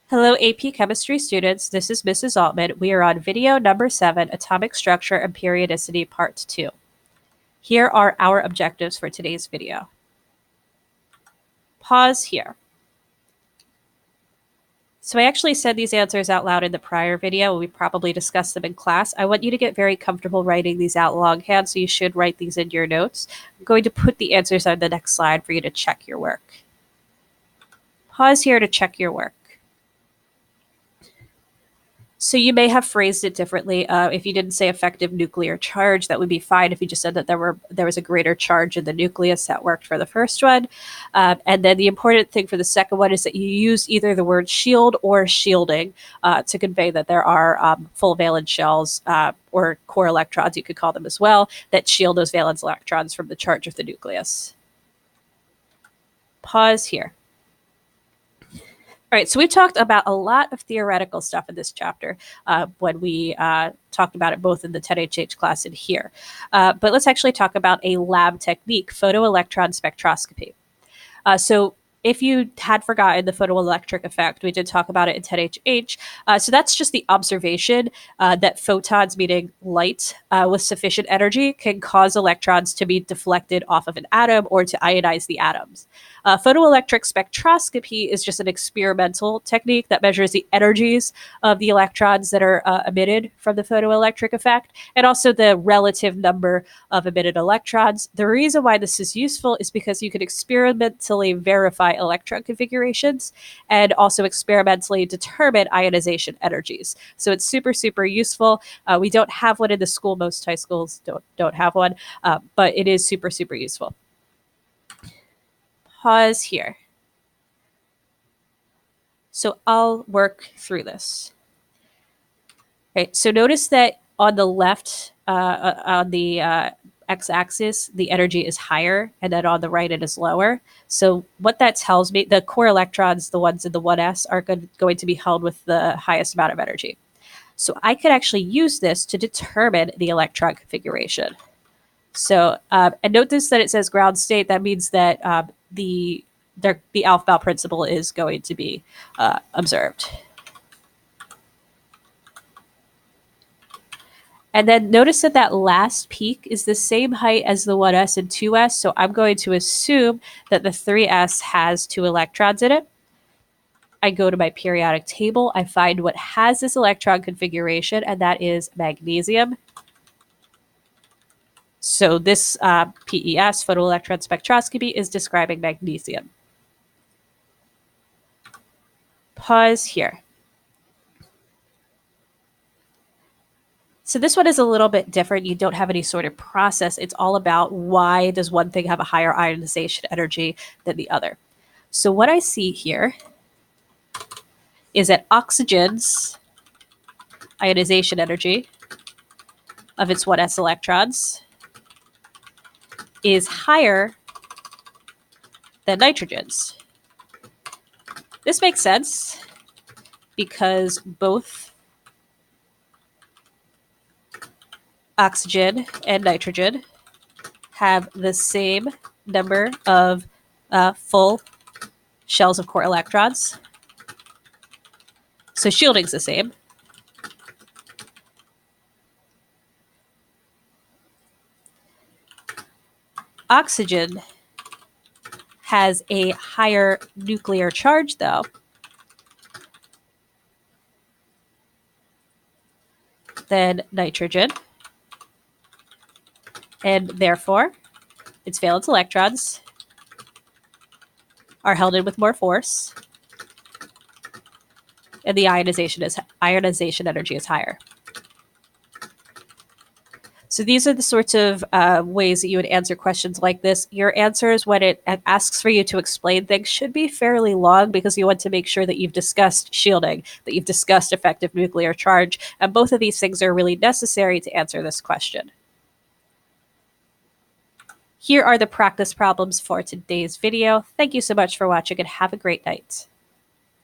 Hello, AP Chemistry students. This is Mrs. Altman. We are on video number 7, Atomic Structure and Periodicity, Part 2. Here are our objectives for today's video. Pause here. So I actually said these answers out loud in the prior video. We probably discussed them in class. I want you to get very comfortable writing these out longhand, so you should write these in your notes. I'm going to put the answers on the next slide for you to check your work. Pause here to check your work. So you may have phrased it differently. If you didn't say effective nuclear charge, that would be fine. If you just said that there was a greater charge in the nucleus, that worked for the first one. And then the important thing for the second one is that you use either the word shield or shielding to convey that there are full valence shells or core electrons, you could call them as well, that shield those valence electrons from the charge of the nucleus. Pause here. All right, so we've talked about a lot of theoretical stuff in this chapter when we talked about it both in the 10HH class and here. But let's actually talk about a lab technique, photoelectron spectroscopy. So if you had forgotten the photoelectric effect, we did talk about it in 10HH. So that's just the observation that photons, meaning light with sufficient energy, can cause electrons to be deflected off of an atom or to ionize the atoms. Photoelectric spectroscopy is just an experimental technique that measures the energies of the electrons that are emitted from the photoelectric effect and also the relative number of emitted electrons. The reason why this is useful is because you can experimentally verify electron configurations and also experimentally determine ionization energies. So it's super, super useful. We don't have one in the school. Most high schools don't have one, but it is super, super useful. Pause here. So I'll work through this. Okay, so notice that on the left, on the x-axis, the energy is higher, and then on the right, it is lower. So what that tells me, the core electrons, the ones in the 1s, are going to be held with the highest amount of energy. So I could actually use this to determine the electron configuration. So, and notice that it says ground state. That means that the Aufbau principle is going to be observed. And then notice that that last peak is the same height as the 1s and 2s. So I'm going to assume that the 3s has 2 electrons in it. I go to my periodic table. I find what has this electron configuration, and that is magnesium. So this PES, photoelectron spectroscopy, is describing magnesium. Pause here. So this one is a little bit different. You don't have any sort of process. It's all about why does one thing have a higher ionization energy than the other. So what I see here is that oxygen's ionization energy of its 1s electrons is higher than nitrogen's. This makes sense because both oxygen and nitrogen have the same number of full shells of core electrons. So shielding's the same. Oxygen has a higher nuclear charge, though, than nitrogen. And therefore, its valence electrons are held in with more force, and the ionization energy is higher. So these are the sorts of ways that you would answer questions like this. Your answers, when it asks for you to explain things, should be fairly long because you want to make sure that you've discussed shielding, that you've discussed effective nuclear charge, and both of these things are really necessary to answer this question. Here are the practice problems for today's video. Thank you so much for watching and have a great night.